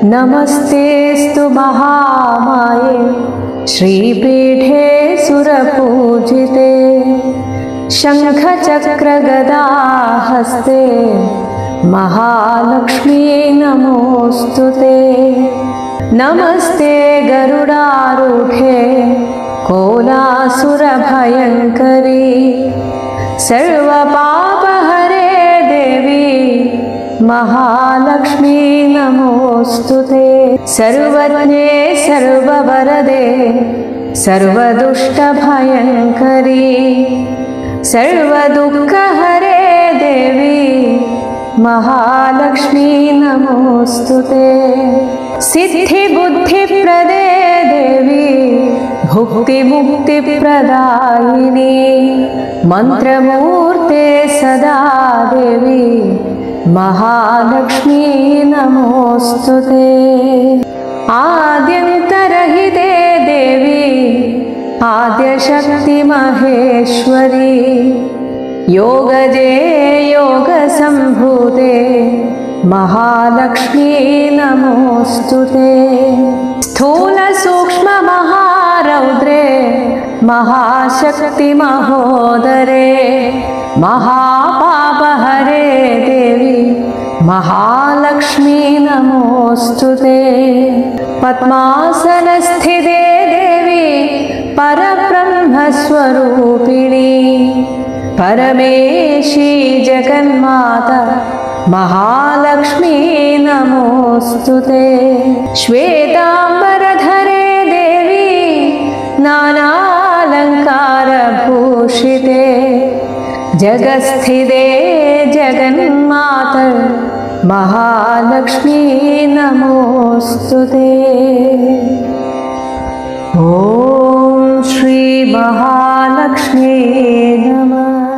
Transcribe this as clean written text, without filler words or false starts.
नमस्तेऽस्तु महामाये श्रीपीठे सुरपूजिते शङ्खचक्रगदाहस्ते महालक्ष्मी नमोऽस्तुते। नमस्ते गरुडारूढे कोलासुरभयङ्करी सर्वपापहरे देवी महालक्ष्मी नमोऽस्तुते। सर्वज्ञे सर्ववरदे सर्वदुष्टभयङ्करी सर्वदुःखहरे देवी महालक्ष्मी नमोऽस्तुते। सिद्धिबुद्धिप्रदे देवी भुक्तिमुक्तिप्रदायिनी मन्त्रमूर्ते सदा देवी महालक्ष्मी नमोऽस्तुते। आद्यन्तरहिते देवी आद्यशक्ति महेश्वरी योगजे योगसम्भूते महालक्ष्मी नमोऽस्तुते। स्थूलसूक्ष्ममहारौद्रे महाशक्ति महोदरे महापापहरे देवी महालक्ष्मी नमोऽस्तुते। पद्मासनस्थिते देवी परब्रह्मस्वरूपिणी परमेशी जगन्माता महालक्ष्मी नमोऽस्तुते। श्वेताम्बरधरे देवी नानालङ्कारभूषिते जगत्स्थिते जगन्माता महालक्ष्मी नमोऽस्तुते। ॐ श्री महालक्ष्मी नमः।